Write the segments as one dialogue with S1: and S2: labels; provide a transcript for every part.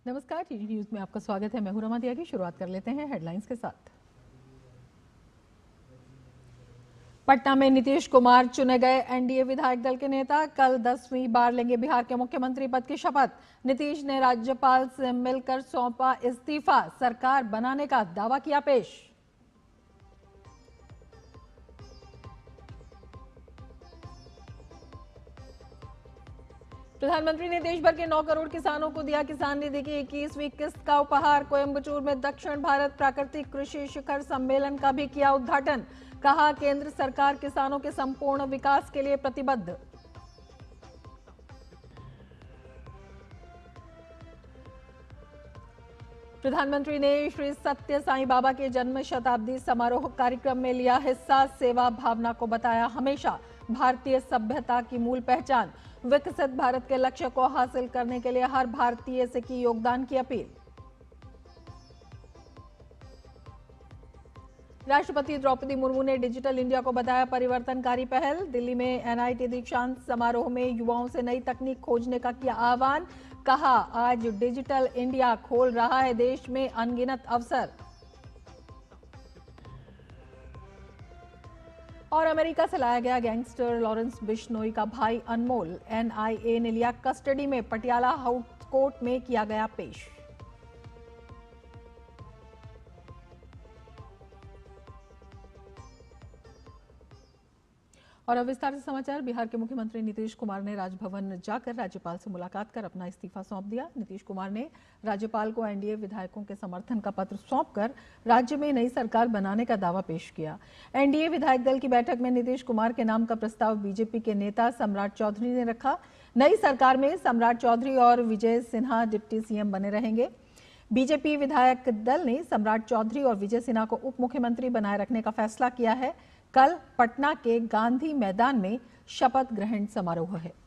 S1: नमस्कार, TV news में आपका स्वागत है। मैं हूं रमा दिया की। शुरुआत कर लेते हैं हेडलाइंस के साथ। पटना में नीतीश कुमार चुने गए एनडीए विधायक दल के नेता। कल 10वीं बार लेंगे बिहार के मुख्यमंत्री पद की शपथ। नीतीश ने राज्यपाल से मिलकर सौंपा इस्तीफा। सरकार बनाने का दावा किया पेश। प्रधानमंत्री ने देश भर के 9 करोड़ किसानों को दिया किसान निधि की 21वीं किस्त का उपहार। कोयम्बटूर में दक्षिण भारत प्राकृतिक कृषि शिखर सम्मेलन का भी किया उद्घाटन। कहा, केंद्र सरकार किसानों के संपूर्ण विकास के लिए प्रतिबद्ध। प्रधानमंत्री ने श्री सत्य साईं बाबा के जन्म शताब्दी समारोह कार्यक्रम में लिया हिस्सा। सेवा भावना को बताया हमेशा भारतीय सभ्यता की मूल पहचान। विकसित भारत के लक्ष्य को हासिल करने के लिए हर भारतीय से की योगदान की अपील। राष्ट्रपति द्रौपदी मुर्मू ने डिजिटल इंडिया को बताया परिवर्तनकारी पहल। दिल्ली में एनआईटी दीक्षांत समारोह में युवाओं से नई तकनीक खोजने का किया आह्वान। कहा, आज डिजिटल इंडिया खोल रहा है देश में अनगिनत अवसर। और अमेरिका से लाया गया गैंगस्टर लॉरेंस बिश्नोई का भाई अनमोल एनआईए ने लिया कस्टडी में। पटियाला हाउस कोर्ट में किया गया पेश। और अब विस्तार से समाचार। बिहार के मुख्यमंत्री नीतीश कुमार ने राजभवन जाकर राज्यपाल से मुलाकात कर अपना इस्तीफा सौंप दिया। नीतीश कुमार ने राज्यपाल को एनडीए विधायकों के समर्थन का पत्र सौंपकर राज्य में नई सरकार बनाने का दावा पेश किया। एनडीए विधायक दल की बैठक में नीतीश कुमार के नाम का प्रस्ताव बीजेपी के नेता सम्राट चौधरी ने रखा। नई सरकार में सम्राट चौधरी और विजय सिन्हा डिप्टी सीएम बने रहेंगे। बीजेपी विधायक दल ने सम्राट चौधरी और विजय सिन्हा को उप मुख्यमंत्री बनाए रखने का फैसला किया है। कल पटना के गांधी मैदान में शपथ ग्रहण समारोह है।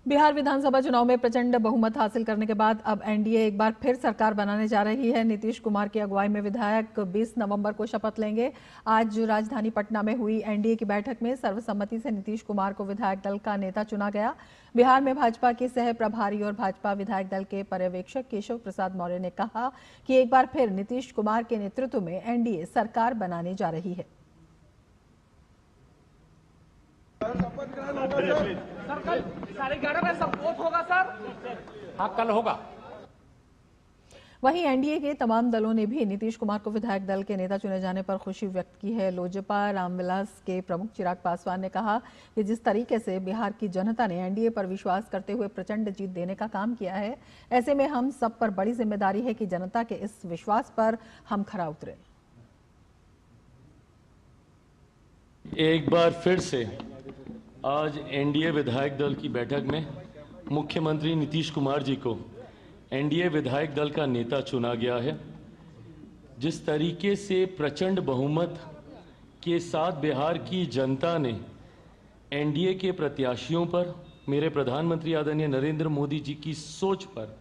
S1: बिहार विधानसभा चुनाव में प्रचंड बहुमत हासिल करने के बाद अब एनडीए एक बार फिर सरकार बनाने जा रही है। नीतीश कुमार की अगुवाई में विधायक 20 नवंबर को शपथ लेंगे। आज राजधानी पटना में हुई एनडीए की बैठक में सर्वसम्मति से नीतीश कुमार को विधायक दल का नेता चुना गया। बिहार में भाजपा के सह प्रभारी और भाजपा विधायक दल के पर्यवेक्षक केशव प्रसाद मौर्य ने कहा कि एक बार फिर नीतीश कुमार के नेतृत्व में एनडीए सरकार बनाने जा रही है।
S2: सर कल 11:30 बजे संपोध होगा सर। हाँ, कल होगा।
S1: वहीं एनडीए के तमाम दलों ने भी नीतीश कुमार को विधायक दल के नेता चुने जाने पर खुशी व्यक्त की है। लोजपा रामविलास के प्रमुख चिराग पासवान ने कहा कि जिस तरीके से बिहार की जनता ने एनडीए पर विश्वास करते हुए प्रचंड जीत देने का काम किया है, ऐसे में हम सब पर बड़ी जिम्मेदारी है कि जनता के इस विश्वास पर हम खरा उतरें।
S3: एक बार फिर से आज एनडीए विधायक दल की बैठक में मुख्यमंत्री नीतीश कुमार जी को एनडीए विधायक दल का नेता चुना गया है। जिस तरीके से प्रचंड बहुमत के साथ बिहार की जनता ने एनडीए के प्रत्याशियों पर, मेरे प्रधानमंत्री आदरणीय नरेंद्र मोदी जी की सोच पर,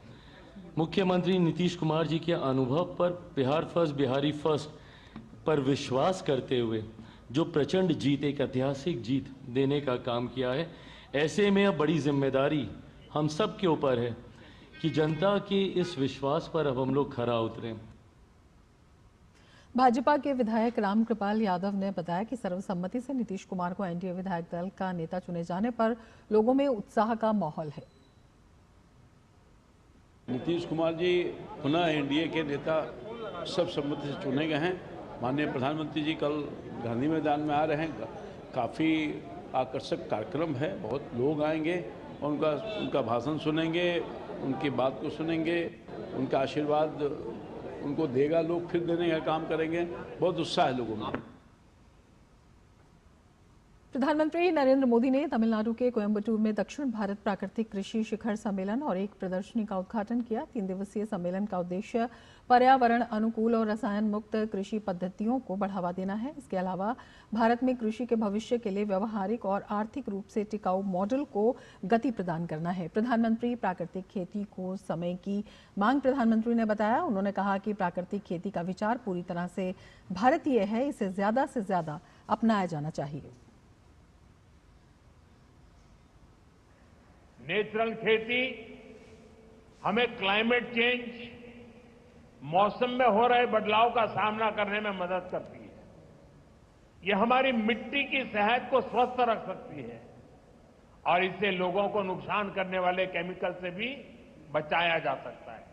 S3: मुख्यमंत्री नीतीश कुमार जी के अनुभव पर, बिहार फर्स्ट बिहारी फर्स्ट पर विश्वास करते हुए जो प्रचंड जीत, एक ऐतिहासिक जीत देने का काम किया है, ऐसे में अब बड़ी जिम्मेदारी हम सब के ऊपर है कि जनता के इस विश्वास पर अब हम लोग खरा उतरें।
S1: भाजपा के विधायक रामकृपाल यादव ने बताया कि सर्वसम्मति से नीतीश कुमार को एनडीए विधायक दल का नेता चुने जाने पर लोगों में उत्साह का माहौल है।
S4: नीतीश कुमार जी पुनः एनडीए के नेता सर्वसम्मति से चुने गए हैं। माननीय प्रधानमंत्री जी कल गांधी मैदान में आ रहे हैं। काफ़ी आकर्षक कार्यक्रम है, बहुत लोग आएंगे और उनका भाषण सुनेंगे, उनकी बात को सुनेंगे, उनका आशीर्वाद उनको देगा लोग, फिर देने का काम करेंगे। बहुत उत्साह है लोगों में।
S1: प्रधानमंत्री नरेंद्र मोदी ने तमिलनाडु के कोयम्बटूर में दक्षिण भारत प्राकृतिक कृषि शिखर सम्मेलन और एक प्रदर्शनी का उद्घाटन किया। 3 दिवसीय सम्मेलन का उद्देश्य पर्यावरण अनुकूल और रसायन मुक्त कृषि पद्धतियों को बढ़ावा देना है। इसके अलावा भारत में कृषि के भविष्य के लिए व्यवहारिक और आर्थिक रूप से टिकाऊ मॉडल को गति प्रदान करना है। प्रधानमंत्री प्राकृतिक खेती को समय की मांग प्रधानमंत्री ने बताया। उन्होंने कहा कि प्राकृतिक खेती का विचार पूरी तरह से भारतीय है, इसे ज्यादा से ज्यादा अपनाया जाना चाहिए।
S5: नेचुरल खेती हमें क्लाइमेट चेंज, मौसम में हो रहे बदलाव का सामना करने में मदद करती है। ये हमारी मिट्टी की सेहत को स्वस्थ रख सकती है और इससे लोगों को नुकसान करने वाले केमिकल से भी बचाया जा सकता है।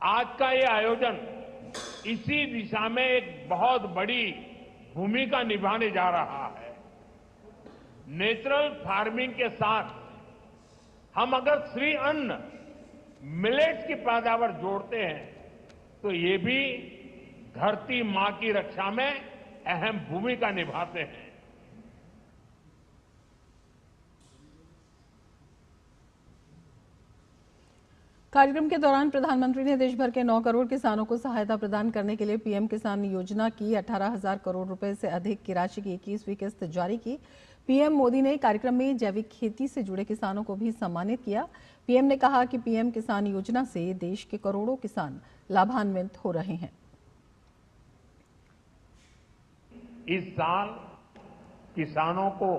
S5: आज का ये आयोजन इसी दिशा में एक बहुत बड़ी भूमिका निभाने जा रहा है। नेचुरल फार्मिंग के साथ हम अगर श्री अन्न, मिलेट्स की पैदावार जोड़ते हैं तो ये भी धरती मां की रक्षा में अहम भूमिका निभाते हैं।
S1: कार्यक्रम के दौरान प्रधानमंत्री ने देश भर के 9 करोड़ किसानों को सहायता प्रदान करने के लिए पीएम किसान योजना की 18,000 करोड़ रुपए से अधिक की राशि की 21वीं किस्त जारी की। पीएम मोदी ने कार्यक्रम में जैविक खेती से जुड़े किसानों को भी सम्मानित किया। पीएम ने कहा कि पीएम किसान योजना से देश के करोड़ों किसान लाभान्वित हो रहे हैं।
S5: इस साल किसानों को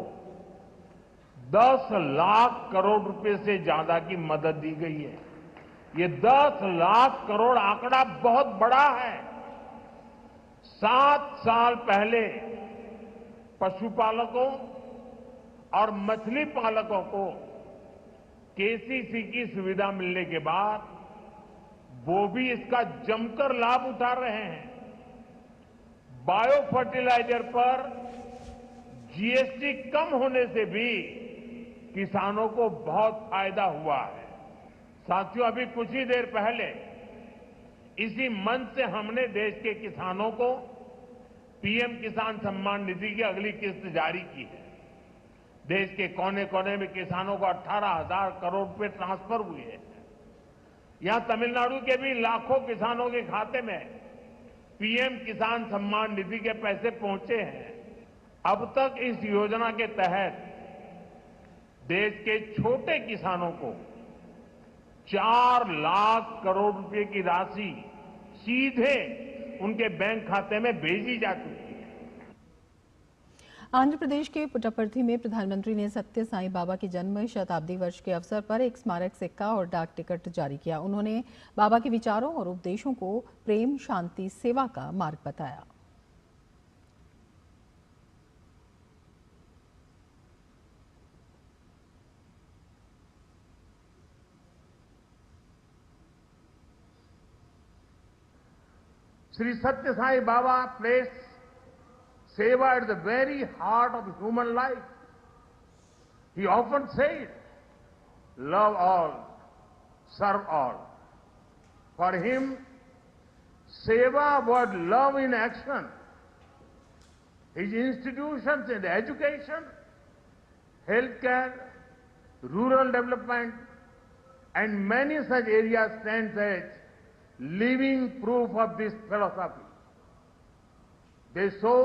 S5: 10 लाख करोड़ रुपए से ज्यादा की मदद दी गई है। ये 10 लाख करोड़ आंकड़ा बहुत बड़ा है। 7 साल पहले पशुपालकों और मछली पालकों को केसीसी की सुविधा मिलने के बाद वो भी इसका जमकर लाभ उठा रहे हैं। बायो फर्टिलाइजर पर जीएसटी कम होने से भी किसानों को बहुत फायदा हुआ है। साथियों, अभी कुछ ही देर पहले इसी मंच से हमने देश के किसानों को पीएम किसान सम्मान निधि की अगली किस्त जारी की है। देश के कोने कोने में किसानों को 18,000 करोड़ रुपए ट्रांसफर हुए हैं। यहां तमिलनाडु के भी लाखों किसानों के खाते में पीएम किसान सम्मान निधि के पैसे पहुंचे हैं। अब तक इस योजना के तहत देश के छोटे किसानों को 4 लाख करोड़ रुपए की राशि सीधे उनके बैंक खाते में भेजी जा चुकी है।
S1: आंध्र प्रदेश के पुट्टपर्थी में प्रधानमंत्री ने सत्य साईं बाबा की जन्म शताब्दी वर्ष के अवसर पर एक स्मारक सिक्का और डाक टिकट जारी किया। उन्होंने बाबा के विचारों और उपदेशों को प्रेम, शांति, सेवा का मार्ग बताया।
S5: श्री सत्य Sai Baba place seva at the very heart of human life. He often said, love all, serve all. For him, seva was love in action. His institutions in education, healthcare, rural development, and many such areas stand as living proof of this philosophy. They show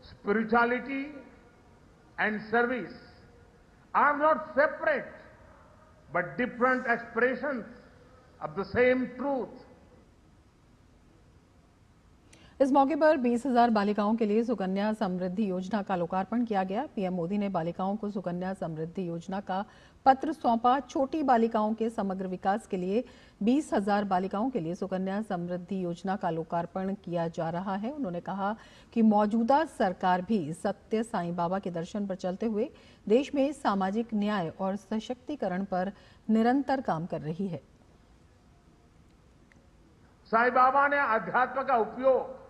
S5: spirituality and service are not separate but different expressions of the same truth.
S1: इस मौके पर 20,000 बालिकाओं के लिए सुकन्या समृद्धि योजना का लोकार्पण किया गया। पीएम मोदी ने बालिकाओं को सुकन्या समृद्धि योजना का पत्र सौंपा। छोटी बालिकाओं के समग्र विकास के लिए 20,000 बालिकाओं के लिए सुकन्या समृद्धि योजना का लोकार्पण किया जा रहा है। उन्होंने कहा कि मौजूदा सरकार भी सत्य साईं बाबा के दर्शन पर चलते हुए देश में सामाजिक न्याय और सशक्तिकरण पर निरंतर काम कर रही है।
S5: साईं बाबा ने अध्यात्म का उपयोग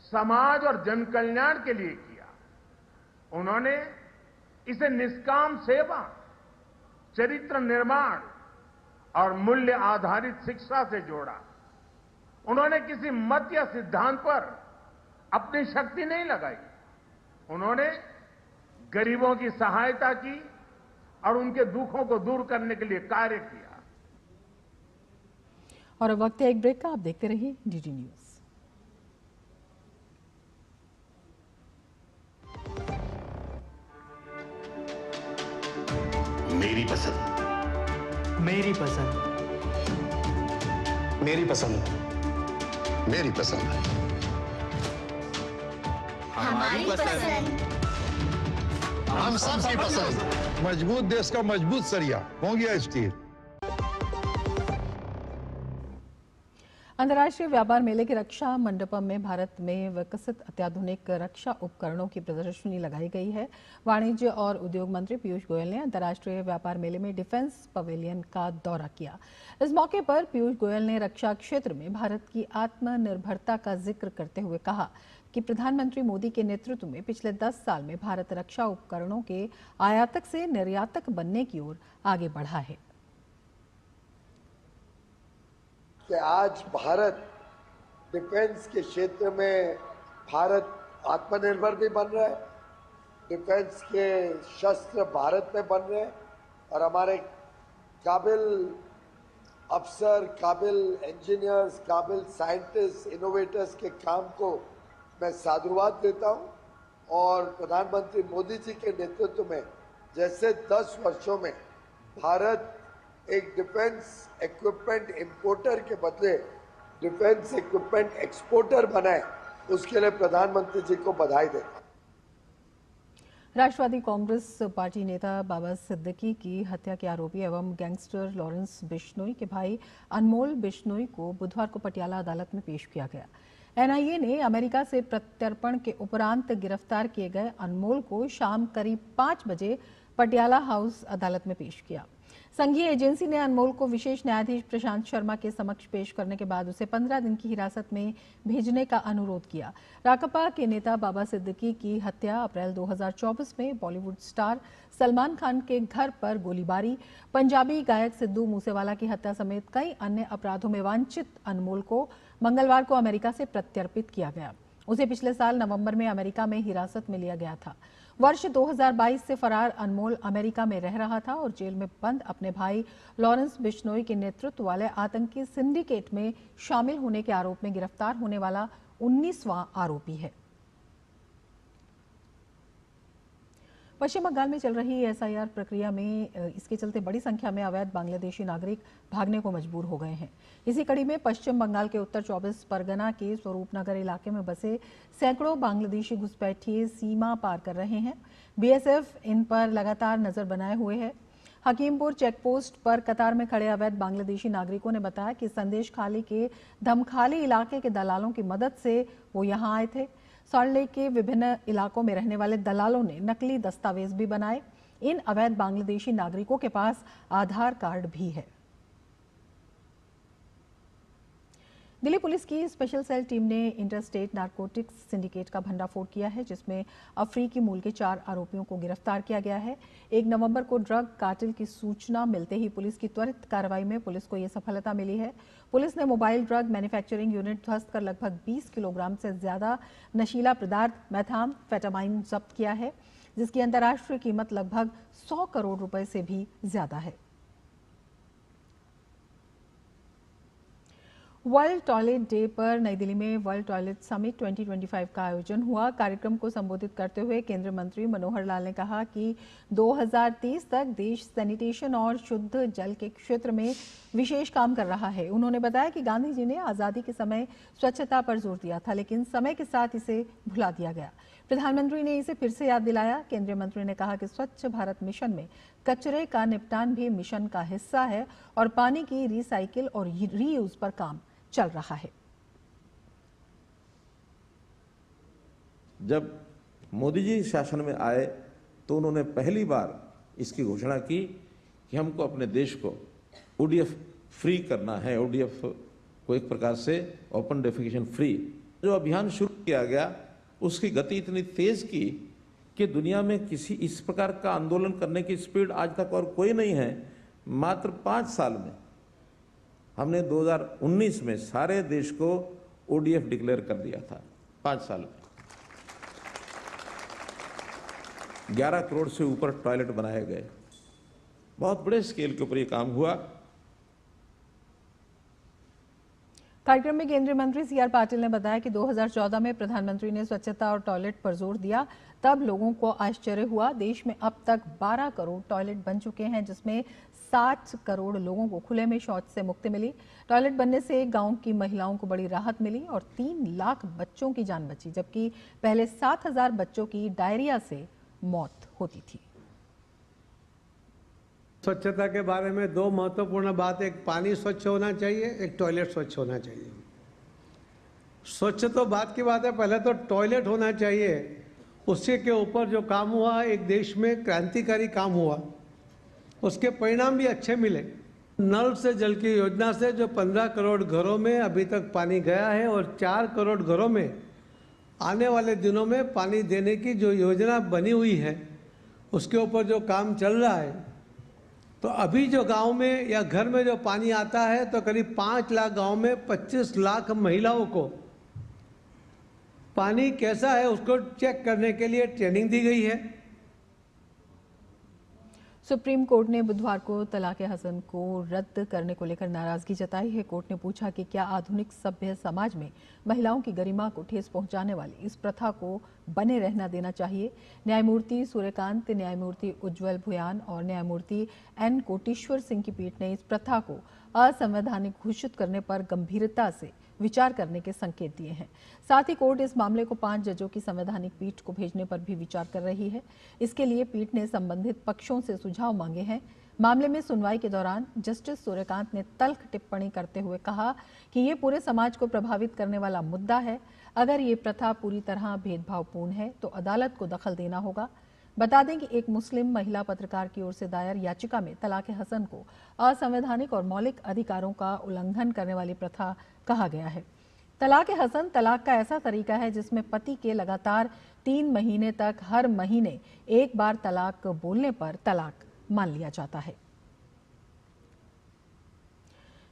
S5: समाज और जन कल्याण के लिए किया। उन्होंने इसे निष्काम सेवा, चरित्र निर्माण और मूल्य आधारित शिक्षा से जोड़ा। उन्होंने किसी मत या सिद्धांत पर अपनी शक्ति नहीं लगाई। उन्होंने गरीबों की सहायता की और उनके दुखों को दूर करने के लिए कार्य किया।
S1: और अब वक्त है एक ब्रेक का। आप देखते रहिए डीडी न्यूज।
S6: मेरी पसंद,
S7: मेरी पसंद,
S6: मेरी पसंद, मेरी पसंद,
S8: हमारी पसंद,
S6: हम सबकी पसंद।
S9: मजबूत देश का मजबूत सरिया हो गया स्टील।
S1: अंतर्राष्ट्रीय व्यापार मेले के रक्षा मंडपम में भारत में विकसित अत्याधुनिक रक्षा उपकरणों की प्रदर्शनी लगाई गई है। वाणिज्य और उद्योग मंत्री पीयूष गोयल ने अंतर्राष्ट्रीय व्यापार मेले में डिफेंस पवेलियन का दौरा किया। इस मौके पर पीयूष गोयल ने रक्षा क्षेत्र में भारत की आत्मनिर्भरता का जिक्र करते हुए कहा कि प्रधानमंत्री मोदी के नेतृत्व में पिछले 10 साल में भारत रक्षा उपकरणों के आयातक से निर्यातक बनने की ओर आगे बढ़ा है।
S10: कि आज भारत डिफेंस के क्षेत्र में भारत आत्मनिर्भर भी बन रहा है, डिफेंस के शस्त्र भारत में बन रहे हैं और हमारे काबिल अफसर, काबिल इंजीनियर्स, काबिल साइंटिस्ट, इनोवेटर्स के काम को मैं साधुवाद देता हूं। और प्रधानमंत्री मोदी जी के नेतृत्व में जैसे 10 वर्षों में भारत एक डिफेंस इक्विपमेंट इंपोर्टर के बदले डिफेंस इक्विपमेंट एक्सपोर्टर बनाए, उसके लिए प्रधानमंत्री जी को बधाई देता हूं।
S1: राष्ट्रवादी कांग्रेस पार्टी नेता बाबा सिद्दीकी की हत्या के आरोपी एवं गैंगस्टर लॉरेंस बिश्नोई के भाई अनमोल बिश्नोई को बुधवार को पटियाला अदालत में पेश किया गया। एनआईए ने अमेरिका से प्रत्यर्पण के उपरांत गिरफ्तार किए गए अनमोल को शाम करीब 5 बजे पटियाला हाउस अदालत में पेश किया। संघीय एजेंसी ने अनमोल को विशेष न्यायाधीश प्रशांत शर्मा के समक्ष पेश करने के बाद उसे 15 दिन की हिरासत में भेजने का अनुरोध किया। राकांपा के नेता बाबा सिद्दीकी की हत्या अप्रैल 2024 में बॉलीवुड स्टार सलमान खान के घर पर गोलीबारी, पंजाबी गायक सिद्धू मूसेवाला की हत्या समेत कई अन्य अपराधों में वांछित अनमोल को मंगलवार को अमेरिका से प्रत्यर्पित किया गया। उसे पिछले साल नवंबर में अमेरिका में हिरासत में लिया गया था। वर्ष 2022 से फरार अनमोल अमेरिका में रह रहा था और जेल में बंद अपने भाई लॉरेंस बिश्नोई के नेतृत्व वाले आतंकी सिंडिकेट में शामिल होने के आरोप में गिरफ्तार होने वाला 19वां आरोपी है। पश्चिम बंगाल में चल रही एसआईआर प्रक्रिया में इसके चलते बड़ी संख्या में अवैध बांग्लादेशी नागरिक भागने को मजबूर हो गए हैं। इसी कड़ी में पश्चिम बंगाल के उत्तर 24 परगना के स्वरूपनगर इलाके में बसे सैकड़ों बांग्लादेशी घुसपैठिए सीमा पार कर रहे हैं। बीएसएफ इन पर लगातार नजर बनाए हुए है। हकीमपुर चेकपोस्ट पर कतार में खड़े अवैध बांग्लादेशी नागरिकों ने बताया कि संदेश खाली के धमखाली इलाके के दलालों की मदद से वो यहां आए थे। सॉल्ट लेक के विभिन्न इलाकों में रहने वाले दलालों ने नकली दस्तावेज भी बनाए। इन अवैध बांग्लादेशी नागरिकों के पास आधार कार्ड भी है। दिल्ली पुलिस की स्पेशल सेल टीम ने इंटरस्टेट नारकोटिक्स सिंडिकेट का भंडाफोड़ किया है, जिसमें अफ्रीकी मूल के 4 आरोपियों को गिरफ्तार किया गया है। 1 नवंबर को ड्रग कार्टेल की सूचना मिलते ही पुलिस की त्वरित कार्रवाई में पुलिस को यह सफलता मिली है। पुलिस ने मोबाइल ड्रग मैन्युफैक्चरिंग यूनिट ध्वस्त कर लगभग 20 किलोग्राम से ज्यादा नशीला पदार्थ मेथाम्फेटामाइन जब्त किया है, जिसकी अंतर्राष्ट्रीय कीमत लगभग 100 करोड़ रुपए से भी ज्यादा है। वर्ल्ड टॉयलेट डे पर नई दिल्ली में वर्ल्ड टॉयलेट समिट 2025 का आयोजन हुआ। कार्यक्रम को संबोधित करते हुए केंद्रीय मंत्री मनोहर लाल ने कहा कि 2030 तक देश सैनिटेशन और शुद्ध जल के क्षेत्र में विशेष काम कर रहा है। उन्होंने बताया कि गांधी जी ने आजादी के समय स्वच्छता पर जोर दिया था, लेकिन समय के साथ इसे भुला दिया गया। प्रधानमंत्री ने इसे फिर से याद दिलाया। केंद्रीय मंत्री ने कहा कि स्वच्छ भारत मिशन में कचरे का निपटान भी मिशन का हिस्सा है और पानी की रिसाइकिल और रीयूज पर काम चल रहा है।
S11: जब मोदी जी शासन में आए तो उन्होंने पहली बार इसकी घोषणा की कि हमको अपने देश को ओडीएफ फ्री करना है, ओडीएफ को एक प्रकार से ओपन डेफिकेशन फ्री। जो अभियान शुरू किया गया उसकी गति इतनी तेज की कि दुनिया में किसी इस प्रकार का आंदोलन करने की स्पीड आज तक और कोई नहीं है। मात्र 5 साल में हमने 2019 में सारे देश को ओडीएफ डिक्लेयर कर दिया था, 5 साल में। 11 करोड़ से ऊपर टॉयलेट बनाए गए। बहुत बड़े स्केल के ऊपर ये काम हुआ।
S1: कार्यक्रम में केंद्रीय मंत्री सी आर पाटिल ने बताया कि 2014 में प्रधानमंत्री ने स्वच्छता और टॉयलेट पर जोर दिया, तब लोगों को आश्चर्य हुआ। देश में अब तक 12 करोड़ टॉयलेट बन चुके हैं, जिसमें 60 करोड़ लोगों को खुले में शौच से मुक्ति मिली। टॉयलेट बनने से गांव की महिलाओं को बड़ी राहत मिली और 3 लाख बच्चों की जान बची, जबकि पहले 7,000 बच्चों की डायरिया से मौत होती थी।
S12: स्वच्छता के बारे में 2 महत्वपूर्ण बात, एक पानी स्वच्छ होना चाहिए, एक टॉयलेट स्वच्छ होना चाहिए। स्वच्छ तो बात की बात है, पहले तो टॉयलेट होना चाहिए। उसके के ऊपर जो काम हुआ, एक देश में क्रांतिकारी काम हुआ, उसके परिणाम भी अच्छे मिले। नल से जल की योजना से जो 15 करोड़ घरों में अभी तक पानी गया है और 4 करोड़ घरों में आने वाले दिनों में पानी देने की जो योजना बनी हुई है, उसके ऊपर जो काम चल रहा है, तो अभी जो गांव में या घर में जो पानी आता है, तो करीब 5 लाख गांव में 25 लाख महिलाओं को पानी कैसा है उसको चेक करने के लिए ट्रेनिंग दी गई है।
S1: सुप्रीम कोर्ट ने बुधवार को तलाक़े हसन को रद्द करने को लेकर नाराजगी जताई है। कोर्ट ने पूछा कि क्या आधुनिक सभ्य समाज में महिलाओं की गरिमा को ठेस पहुंचाने वाली इस प्रथा को बने रहना देना चाहिए। न्यायमूर्ति सूर्यकांत, न्यायमूर्ति उज्ज्वल भुयान और न्यायमूर्ति एन कोटेश्वर सिंह की पीठ ने इस प्रथा को असंवैधानिक घोषित करने पर गंभीरता से विचार करने के संकेत दिए हैं। साथ ही कोर्ट इस मामले को 5 जजों की संवैधानिक पीठ को भेजने पर भी विचार कर रही है। इसके लिए पीठ ने संबंधित पक्षों से सुझाव मांगे हैं। मामले में सुनवाई के दौरान जस्टिस सूर्यकांत ने तल्ख टिप्पणी करते हुए कहा कि ये पूरे समाज को प्रभावित करने वाला मुद्दा है। अगर ये प्रथा पूरी तरह भेदभावपूर्ण है तो अदालत को दखल देना होगा। बता दें कि एक मुस्लिम महिला पत्रकार की ओर से दायर याचिका में तलाक़े हसन को असंवैधानिक और मौलिक अधिकारों का उल्लंघन करने वाली प्रथा कहा गया है। तलाक़े हसन तलाक का ऐसा तरीका है जिसमें पति के लगातार 3 महीने तक हर महीने एक बार तलाक बोलने पर तलाक मान लिया जाता है।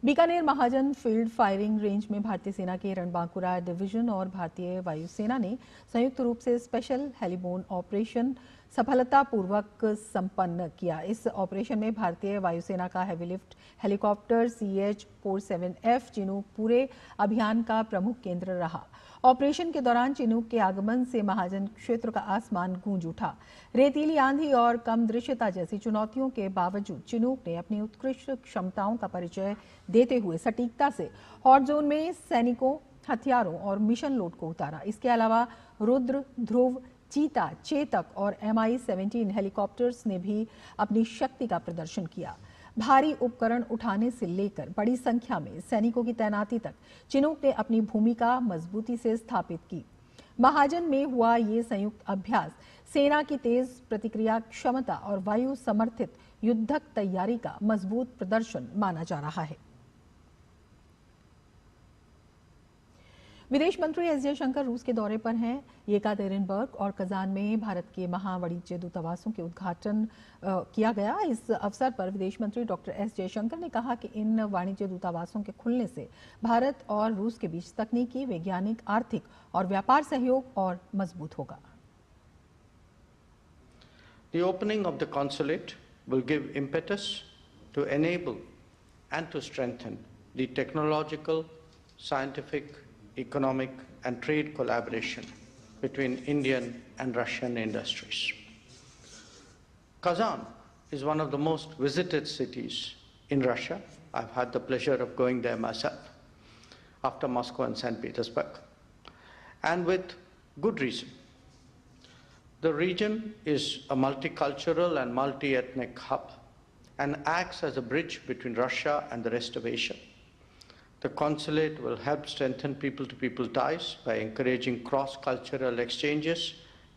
S1: बीकानेर महाजन फील्ड फायरिंग रेंज में भारतीय सेना के रणबांकुरा डिवीजन और भारतीय वायुसेना ने संयुक्त रूप से स्पेशल हेलीबोर्न ऑपरेशन सफलतापूर्वक संपन्न किया। इस ऑपरेशन में भारतीय वायुसेना का हेवीलिफ्ट हेलीकॉप्टर CH-47F चिनूक पूरे अभियान का प्रमुख केंद्र रहा। ऑपरेशन के दौरान चिनूक के आगमन से महाजन क्षेत्र का आसमान गूंज उठा। रेतीली आंधी और कम दृश्यता जैसी चुनौतियों के बावजूद चिनूक ने अपनी उत्कृष्ट क्षमताओं का परिचय देते हुए सटीकता से हॉट जोन में सैनिकों, हथियारों और मिशन लोड को उतारा। इसके अलावा रुद्र, ध्रुव, चीता, चेतक और Mi-17 हेलीकॉप्टर्स ने भी अपनी शक्ति का प्रदर्शन किया। भारी उपकरण उठाने से लेकर बड़ी संख्या में सैनिकों की तैनाती तक चिनूक ने अपनी भूमिका मजबूती से स्थापित की। महाजन में हुआ ये संयुक्त अभ्यास सेना की तेज प्रतिक्रिया क्षमता और वायु समर्थित युद्धक तैयारी का मजबूत प्रदर्शन माना जा रहा है। विदेश मंत्री एस जयशंकर रूस के दौरे पर हैं। येकातेरिनबर्ग और कजान में भारत के महावाणिज्य दूतावासों के उद्घाटन किया गया। इस अवसर पर विदेश मंत्री डॉक्टर एस जयशंकर ने कहा कि इन वाणिज्य दूतावासों के खुलने से भारत और रूस के बीच तकनीकी, वैज्ञानिक, आर्थिक और व्यापार सहयोग और मजबूत होगा।
S13: The opening of the consulate will give impetus to enable and to strengthen the technological, scientific, economic and trade collaboration between Indian and Russian industries. Kazan is one of the most visited cities in Russia. I've had the pleasure of going there myself after Moscow and St. Petersburg, and with good reason. The region is a multicultural and multi-ethnic hub and acts as a bridge between Russia and the rest of Asia. The consulate will help strengthen people-to-people ties by encouraging cross-cultural exchanges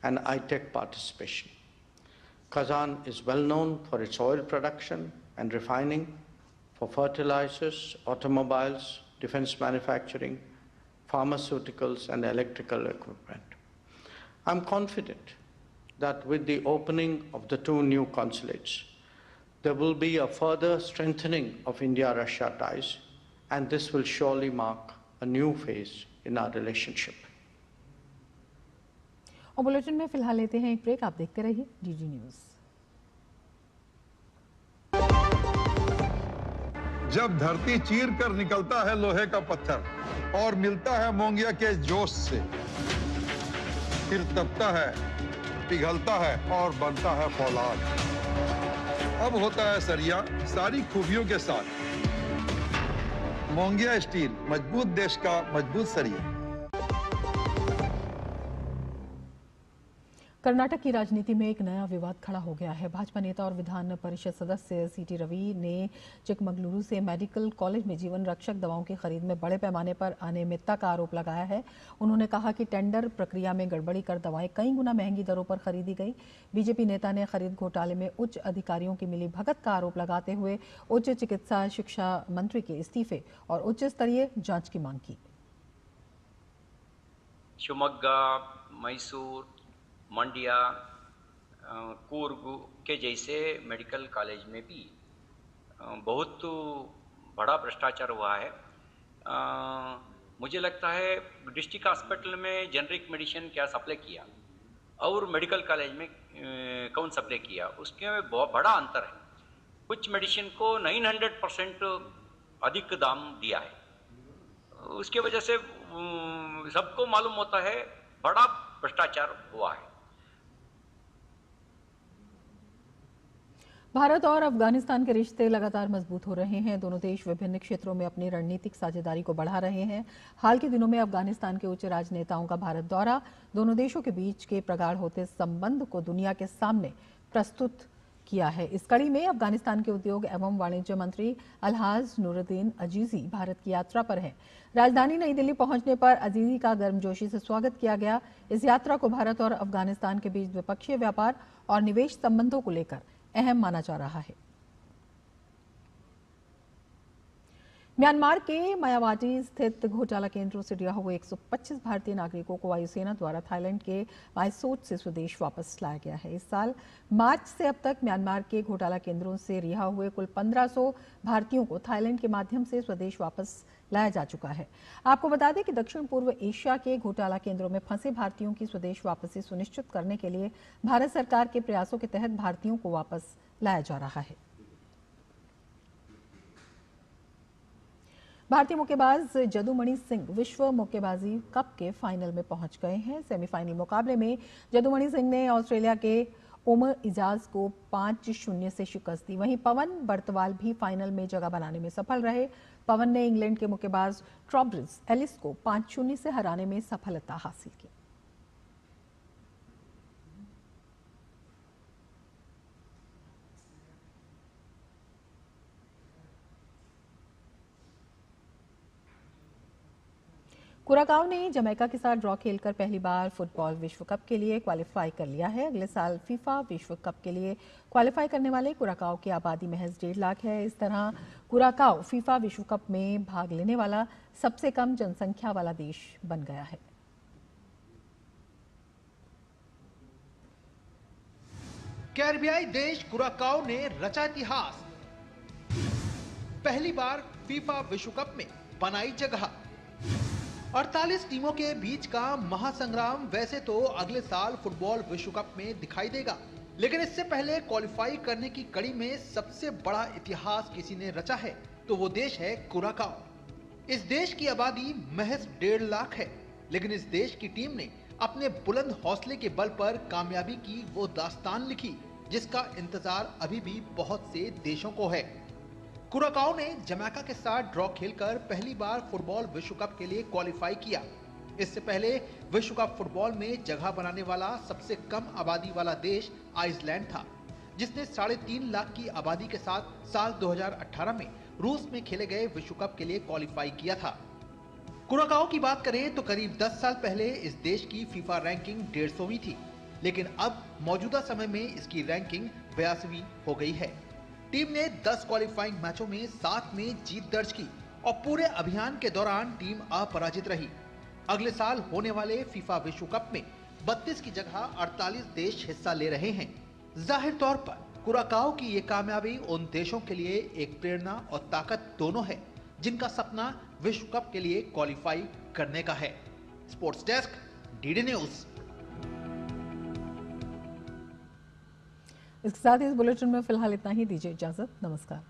S13: and high-tech participation. Kazan is well known for its oil production and refining, for fertilizers, automobiles, defense manufacturing, pharmaceuticals, and electrical equipment. I'm confident that with the opening of the 2 new consulates, there will be a further strengthening of India-Russia ties, and this will surely mark a new phase in our relationship.
S1: और bulletin में फिलहाल लेते हैं एक break. आप देखते रहिए DD news.
S9: जब धरती चीर कर निकलता है लोहे का पत्थर और मिलता है मोंगिया के जोश से, फिर तपता है, पिघलता है और बनता है फौलाद। अब होता है सरिया सारी खूबियों के साथ। मोंगिया स्टील, मजबूत देश का मजबूत सरिया।
S1: कर्नाटक की राजनीति में एक नया विवाद खड़ा हो गया है। भाजपा नेता और विधान परिषद सदस्य सीटी रवि ने चिकमगलुरु से मेडिकल कॉलेज में जीवन रक्षक दवाओं की खरीद में बड़े पैमाने पर अनियमितता का आरोप लगाया है। उन्होंने कहा कि टेंडर प्रक्रिया में गड़बड़ी कर दवाएं कई गुना महंगी दरों पर खरीदी गई। बीजेपी नेता ने खरीद घोटाले में उच्च अधिकारियों की मिलीभगत का आरोप लगाते हुए उच्च चिकित्सा शिक्षा मंत्री के इस्तीफे और उच्च स्तरीय जांच की मांग की।
S14: शिवमोगा, मैसूर, मंडिया, कूर्ग के जैसे मेडिकल कॉलेज में भी बहुत बड़ा भ्रष्टाचार हुआ है। मुझे लगता है डिस्ट्रिक्ट हॉस्पिटल में जेनरिक मेडिसिन क्या सप्लाई किया और मेडिकल कॉलेज में कौन सप्लाई किया, उसके में बहुत बड़ा अंतर है। कुछ मेडिसिन को 900% अधिक दाम दिया है। उसके वजह से सबको मालूम होता है बड़ा भ्रष्टाचार हुआ है।
S1: भारत और अफगानिस्तान के रिश्ते लगातार मजबूत हो रहे हैं। दोनों देश विभिन्न क्षेत्रों में अपनी रणनीतिक साझेदारी को बढ़ा रहे हैं। हाल के दिनों में अफगानिस्तान के उच्च राजनेताओं का भारत दौरा दोनों देशों के बीच के प्रगाढ़ होते संबंध को दुनिया के सामने प्रस्तुत किया है। इस कड़ी में अफगानिस्तान के उद्योग एवं वाणिज्य मंत्री अलहाज नूरुद्दीन अजीजी भारत की यात्रा पर हैं। राजधानी नई दिल्ली पहुंचने पर अजीजी का गर्मजोशी से स्वागत किया गया। इस यात्रा को भारत और अफगानिस्तान के बीच द्विपक्षीय व्यापार और निवेश संबंधों को लेकर अहम माना जा रहा है। म्यांमार के मायावती स्थित घोटाला केंद्रों से रिहा हुए 125 भारतीय नागरिकों को वायुसेना द्वारा थाईलैंड के मायसोट से स्वदेश वापस लाया गया है। इस साल मार्च से अब तक म्यांमार के घोटाला केंद्रों से रिहा हुए कुल 1500 भारतीयों को थाईलैंड के माध्यम से स्वदेश वापस लाया जा चुका है। आपको बता दें कि दक्षिण पूर्व एशिया के घोटाला केंद्रों में फंसे भारतीयों की स्वदेश वापसी सुनिश्चित करने के लिए भारत सरकार के प्रयासों के तहत भारतीयों को वापस लाया जा रहा है। भारतीय मुक्केबाज जदुमणि सिंह विश्व मुक्केबाजी कप के फाइनल में पहुंच गए हैं। सेमीफाइनल मुकाबले में जदुमणि सिंह ने ऑस्ट्रेलिया के ओमर इजाज को 5-0 से शिकस्त दी। वहीं पवन बर्तवाल भी फाइनल में जगह बनाने में सफल रहे। पवन ने इंग्लैंड के मुक्केबाज ट्रॉब्रिज एलिस को 5-0 से हराने में सफलता हासिल की। कुराकाओ ने जमैका के साथ ड्रॉ खेलकर पहली बार फुटबॉल विश्व कप के लिए क्वालिफाई कर लिया है। अगले साल फीफा विश्व कप के लिए क्वालिफाई करने वाले कुराकाओ की आबादी महज 1.5 लाख है। इस तरह कुराकाओ फीफा विश्व कप में भाग लेने वाला सबसे कम जनसंख्या वाला देश बन गया है।
S15: कैरिबियाई देश कुराकाओ ने रचा इतिहास। पहली बार फीफा विश्व कप में बनाई जगह। 48 टीमों के बीच का महासंग्राम वैसे तो अगले साल फुटबॉल विश्व कप में दिखाई देगा, लेकिन इससे पहले क्वालिफाई करने की कड़ी में सबसे बड़ा इतिहास किसी ने रचा है तो वो देश है कुराकाओ। इस देश की आबादी महज 1.5 लाख है, लेकिन इस देश की टीम ने अपने बुलंद हौसले के बल पर कामयाबी की वो दास्तान लिखी जिसका इंतजार अभी भी बहुत से देशों को है। कुराकाओ ने जमैका के साथ ड्रॉ खेलकर पहली बार फुटबॉल विश्व कप के लिए क्वालिफाई किया। इससे पहले विश्व कप फुटबॉल में जगह बनाने वाला सबसे कम आबादी वाला देश आइसलैंड था, जिसने 3.5 लाख की आबादी के साथ साल 2018 में रूस में खेले गए विश्व कप के लिए क्वालिफाई किया था। कुराकाओ की बात करें तो करीब 10 साल पहले इस देश की फीफा रैंकिंग 150वीं थी, लेकिन अब मौजूदा समय में इसकी रैंकिंग 82वीं हो गई है। टीम ने 10 क्वालिफाइंग मैचों में 7 में जीत दर्ज की और पूरे अभियान के दौरान टीम अपराजित रही। अगले साल होने वाले फीफा विश्व कप में 32 की जगह 48 देश हिस्सा ले रहे हैं। जाहिर तौर पर कुराकाओ की ये कामयाबी उन देशों के लिए एक प्रेरणा और ताकत दोनों है जिनका सपना विश्व कप के लिए क्वालिफाई करने का है। Sports desk, DD news.
S1: इसके साथ ही इस बुलेटिन में फिलहाल इतना ही। दीजिए इजाजत, नमस्कार।